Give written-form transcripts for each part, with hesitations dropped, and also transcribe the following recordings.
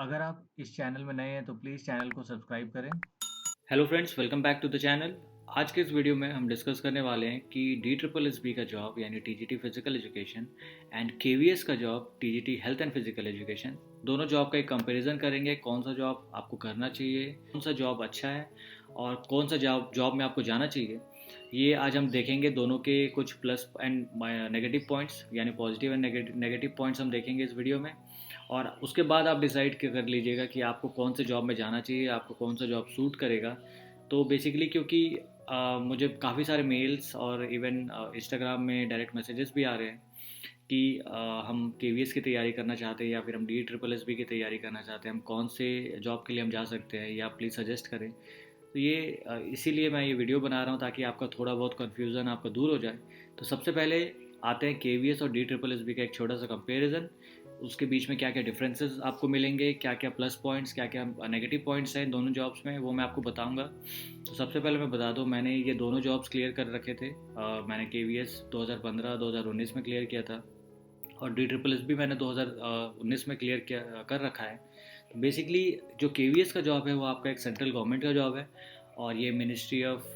अगर आप इस चैनल में नए हैं तो प्लीज़ चैनल को सब्सक्राइब करें। Hello friends, welcome back to the channel. आज के इस वीडियो में हम डिस्कस करने वाले हैं कि डी ट्रिपल एस बी का जॉब यानी T G T physical education and के वी एस का job T G T health and physical education, दोनों जॉब का एक कंपैरिजन करेंगे। कौन सा जॉब आपको करना चाहिए, कौन सा जॉब अच्छा है और कौन सा जॉब जॉब में आपको जाना चाहिए, ये आज हम देखेंगे। दोनों के कुछ प्लस एंड नेगेटिव पॉइंट्स यानी पॉजिटिव एंड नेगेटिव पॉइंट्स हम देखेंगे इस वीडियो में। और उसके बाद आप डिसाइड कर लीजिएगा कि आपको कौन से जॉब में जाना चाहिए, आपको कौन सा जॉब सूट करेगा। तो बेसिकली क्योंकि मुझे काफ़ी सारे मेल्स और इवन इंस्टाग्राम में डायरेक्ट मैसेजेस भी आ रहे हैं कि हम के वी एस की तैयारी करना चाहते हैं या फिर हम डी ट्रिपल एस बी की तैयारी करना चाहते हैं, हम कौन से जॉब के लिए हम जा सकते हैं, या प्लीज़ सजेस्ट करें। तो ये इसीलिए मैं ये वीडियो बना रहा हूँ ताकि आपका थोड़ा बहुत कन्फ्यूज़न आपका दूर हो जाए। तो सबसे पहले आते हैं के वी एस और डी ट्रिपल एस बी का एक छोटा सा कंपेरिजन। उसके बीच में क्या क्या डिफरेंसेस आपको मिलेंगे, क्या क्या प्लस पॉइंट्स, क्या क्या नेगेटिव पॉइंट्स हैं दोनों जॉब्स में, वो मैं आपको बताऊंगा। तो सबसे पहले मैं बता दूं, मैंने ये दोनों जॉब्स क्लियर कर रखे थे। मैंने के वी एस 2015-2019 में क्लियर किया था और डी ट्रिपल एस भी मैंने 2019 में क्लियर किया कर रखा है। तो बेसिकली जो के वी एस का जॉब है वो आपका एक सेंट्रल गवर्नमेंट का जॉब है और ये ministry of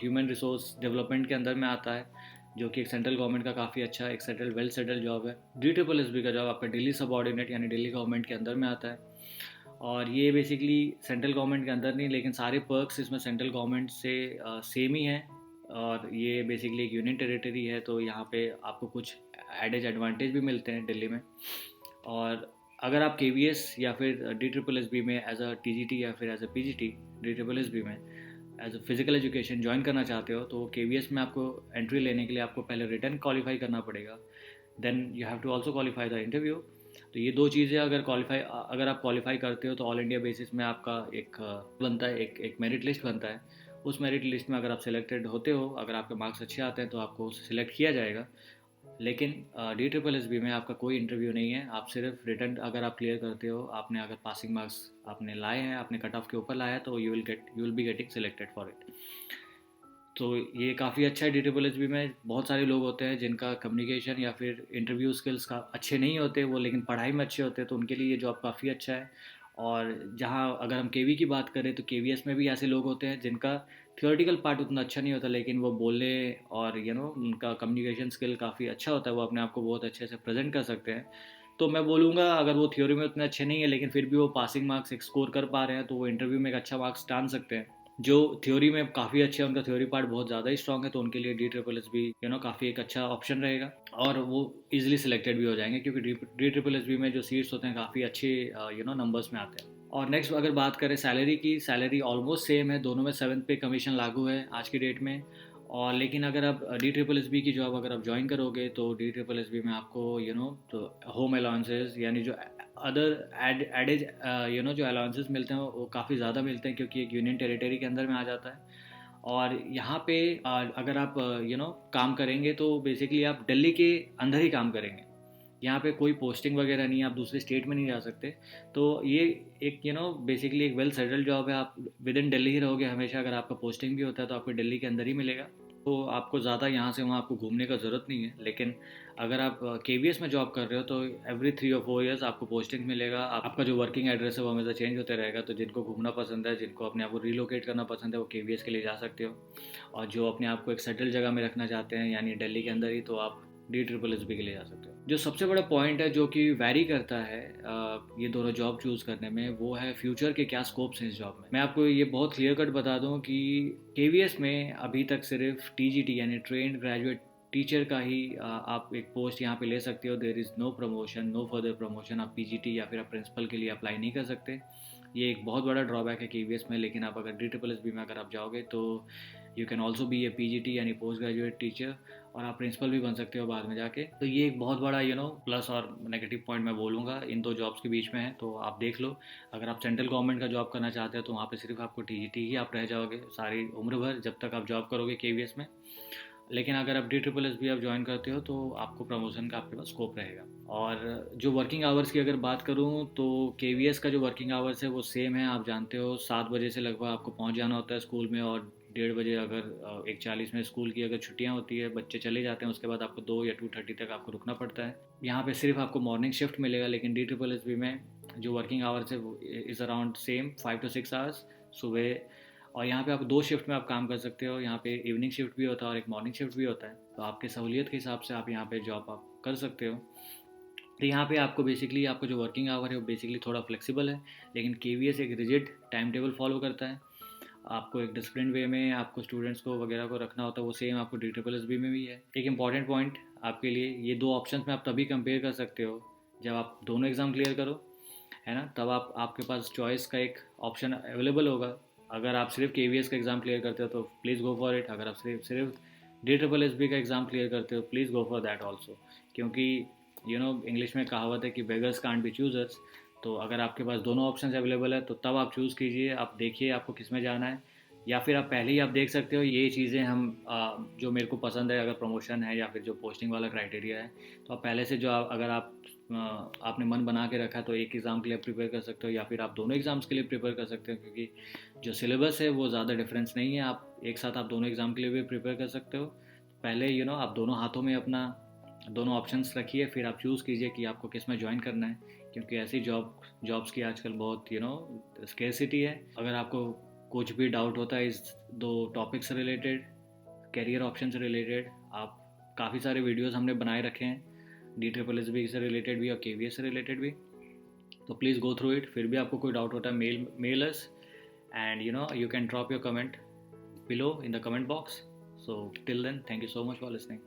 human resource development के अंदर में आता है, जो कि एक सेंट्रल गवर्नमेंट का काफ़ी अच्छा एक सेटल वेल सेटल जॉब है। डी ट्रिपल एस बी का जॉब आपका दिल्ली सबऑर्डिनेट यानी दिल्ली गवर्नमेंट के अंदर में आता है और ये बेसिकली सेंट्रल गवर्नमेंट के अंदर नहीं, लेकिन सारे पर्क्स इसमें सेंट्रल गवर्नमेंट से सेम ही हैं। और ये बेसिकली एक यूनियन टेरिटरी है, तो यहाँ पे आपको कुछ एडेज एडवांटेज भी मिलते हैं दिल्ली में। और अगर आप के वी एस या फिर डी ट्रिपल एस बी में as a T G T या फिर as a P G T, D triple S B में as a physical education join करना चाहते हो, तो के वी एस में आपको एंट्री लेने के लिए आपको पहले रिटर्न क्वालिफाई करना पड़ेगा। Then you have to also qualify the interview. तो ये दो चीज़ें अगर आप क्वालिफाई करते हो तो ऑल इंडिया बेसिस में आपका एक बनता है, एक मेरिट लिस्ट बनता है। उस मेरिट लिस्ट में अगर आप सिलेक्टेड होते हो, अगर आपके मार्क्स अच्छे आते हैं तो आपको सिलेक्ट किया जाएगा। लेकिन डी ट्रिपल एस बी में आपका कोई इंटरव्यू नहीं है, आप सिर्फ रिटर्न अगर आप क्लियर करते हो, आपने अगर पासिंग मार्क्स आपने लाए हैं, आपने कट ऑफ के ऊपर लाया है, तो you will be getting selected for it. तो ये काफ़ी अच्छा है। डी ट्रिपल एस बी में बहुत सारे लोग होते हैं जिनका कम्युनिकेशन या फिर इंटरव्यू स्किल्स का अच्छे नहीं होते वो, लेकिन पढ़ाई में अच्छे होते हैं, तो उनके लिए ये जॉब काफ़ी अच्छा है। और जहाँ अगर हम के वी की बात करें तो के वी एस में भी ऐसे लोग होते हैं जिनका थियोरेटिकल पार्ट उतना अच्छा नहीं होता, लेकिन वो बोलने और उनका कम्युनिकेशन स्किल काफ़ी अच्छा होता है, वो अपने आप को बहुत अच्छे से प्रेजेंट कर सकते हैं। तो मैं बोलूँगा अगर वो थ्योरी में उतने अच्छे नहीं है लेकिन फिर भी वो पासिंग मार्क्स एक स्कोर कर पा रहे हैं, तो वो इंटरव्यू में एक अच्छा मार्क्स टान सकते हैं। जो थ्योरी में काफ़ी अच्छे हैं, उनका थ्योरी पार्ट बहुत ज़्यादा ही स्ट्रॉन्ग है, तो उनके लिए डी ट्रिपल एस बी काफ़ी एक अच्छा ऑप्शन रहेगा और वो इजीली सिलेक्टेड भी हो जाएंगे, क्योंकि डी ट्रिपल एस बी में जो सीट्स होते हैं काफ़ी अच्छे नंबर्स में आते हैं। और नेक्स्ट अगर बात करें सैलरी की, सैलरी ऑलमोस्ट सेम है, दोनों में 7th पे कमीशन लागू है आज की डेट में। और लेकिन अगर आप डी ट्रिपल एस बी की जॉब अगर आप ज्वाइन करोगे तो डी ट्रिपल एस बी में आपको तो होम अलाउंसेस यानी जो अदर एडेज जो अलाउंसेस मिलते हैं वो काफ़ी ज़्यादा मिलते हैं, क्योंकि एक यूनियन टेरिटरी के अंदर में आ जाता है। और यहाँ पे अगर आप काम करेंगे तो बेसिकली आप दिल्ली के अंदर ही काम करेंगे। यहाँ पे कोई पोस्टिंग वगैरह नहीं है, आप दूसरे स्टेट में नहीं जा सकते। तो ये एक बेसिकली एक वेल सेटल्ड जॉब है, आप विद इन दिल्ली ही रहोगे हमेशा। अगर आपका पोस्टिंग भी होता है तो आपको दिल्ली के अंदर ही मिलेगा, तो आपको ज़्यादा यहाँ से वहाँ आपको घूमने का ज़रूरत नहीं है। लेकिन अगर आप के वी एस में जॉब कर रहे हो तो एवरी 3 और 4 ईयर्स आपको पोस्टिंग मिलेगा, आपका जो वर्किंग एड्रेस है वो हमेशा चेंज होते रहेगा। तो जिनको घूमना पसंद है, जिनको अपने आप को रिलोकेट करना पसंद है, वो के वी एस के लिए जा सकते हो। और जो अपने आप को एक सेटल जगह में रखना चाहते हैं यानी दिल्ली के अंदर ही, तो आप डी ट्रिपल एस बी के लिए जा सकते हो। जो सबसे बड़ा पॉइंट है जो कि वैरी करता है ये दोनों जॉब चूज़ करने में, वो है फ्यूचर के क्या स्कोप्स हैं इस जॉब में। मैं आपको ये बहुत क्लियर कट बता दूं कि के वी एस में अभी तक सिर्फ टी जी टी यानी ट्रेंड ग्रेजुएट टीचर का ही आप एक पोस्ट यहाँ पे ले सकते हो। There is no promotion, no further promotion. आप पी जी टी या फिर आप प्रिंसिपल के लिए अप्लाई नहीं कर सकते। ये एक बहुत बड़ा ड्रॉबैक है के वी एस में। लेकिन आप अगर डी ट्रिपल एस बी में अगर आप जाओगे तो you can also be A P G T यानी पोस्ट ग्रेजुएट टीचर, और आप प्रिंसिपल भी बन सकते हो बाद में जाके। तो ये एक बहुत बड़ा प्लस और नेगेटिव पॉइंट मैं बोलूँगा इन दो जॉब्स के बीच में है। तो आप देख लो, अगर आप सेंट्रल गवर्नमेंट का जॉब करना चाहते हो तो वहाँ पे सिर्फ आपको टी जी टी ही आप रह जाओगे सारी उम्र भर जब तक आप जॉब करोगे के वी एस में। लेकिन अगर आप डी ट्रिपल एस बी आप ज्वाइन करते हो तो आपको प्रमोशन का आपके पास स्कोप रहेगा। और जो वर्किंग आवर्स की अगर बात करूँ तो के वी एस का जो वर्किंग आवर्स है वो सेम है। आप जानते हो 7 बजे से लगभग आपको पहुँच जाना होता है स्कूल में, और 1:30 बजे अगर 1:40 में स्कूल की अगर छुट्टियाँ होती है, बच्चे चले जाते हैं, उसके बाद आपको 2 या 2:30 तक आपको रुकना पड़ता है। यहाँ पे सिर्फ आपको मॉर्निंग शिफ्ट मिलेगा, लेकिन डी ट्रिपल एस बी में जो वर्किंग आवर्स है वो is around same 5 to 6 hours सुबह। और यहाँ पे आप 2 शिफ्ट में आप काम कर सकते हो, यहाँ पे इवनिंग शिफ्ट भी होता है और एक मॉर्निंग शिफ्ट भी होता है। तो आपके सहूलियत के हिसाब से आप यहाँ पे जॉब आप कर सकते हो। तो यहाँ पे आपको बेसिकली आपको जो वर्किंग आवर है वो बेसिकली थोड़ा फ्लेक्सिबल है, लेकिन केवीएस एक रिजिड टाइम टेबल फॉलो करता है। आपको एक डिसिप्लिन वे में आपको स्टूडेंट्स को वगैरह को रखना होता है, वो सेम आपको DSSB में भी है। एक इंपॉर्टेंट पॉइंट आपके लिए, ये 2 ऑप्शन में आप तभी कंपेयर कर सकते हो जब आप दोनों एग्ज़ाम क्लियर करो, है ना। तब आपके पास चॉइस का एक ऑप्शन अवेलेबल होगा। अगर आप सिर्फ केवीएस का एग्ज़ाम क्लियर करते हो तो प्लीज़ गो फॉर इट। अगर आप सिर्फ सिर्फ DSSB का एग्ज़ाम क्लियर करते हो, please go for that also. क्योंकि इंग्लिश में कहावत है कि बेगर्स कांट बी चूजर्स। तो अगर आपके पास दोनों ऑप्शन अवेलेबल है तो तब आप चूज़ कीजिए, आप देखिए आपको किस में जाना है। या फिर आप पहले ही आप देख सकते हो ये चीज़ें जो मेरे को पसंद है, अगर प्रमोशन है या फिर जो पोस्टिंग वाला क्राइटेरिया है, तो आप पहले से जो अगर आपने मन बना के रखा तो एक एग्ज़ाम के लिए प्रिपेयर कर सकते हो या फिर आप दोनों एग्ज़ाम्स के लिए प्रिपेयर कर सकते हो। क्योंकि जो सिलेबस है वो ज़्यादा डिफरेंस नहीं है, आप एक साथ आप दोनों एग्ज़ाम के लिए भी प्रिपेयर कर सकते हो। पहले आप दोनों हाथों में अपना दोनों ऑप्शंस रखिए, फिर आप चूज़ कीजिए कि आपको किस में ज्वाइन करना है। क्योंकि ऐसी जॉब्स की आजकल बहुत स्केर्सिटी है। अगर आपको कुछ भी डाउट होता है इस 2 टॉपिक से रिलेटेड, करियर ऑप्शन से रिलेटेड, आप काफ़ी सारे वीडियोस हमने बनाए रखे हैं DSSB से रिलेटेड भी और KVS से रिलेटेड भी। तो प्लीज़ गो थ्रू इट। फिर भी आपको कोई डाउट होता है, mail us and you can drop your comment below in the comment box. So till then, thank you so much for listening.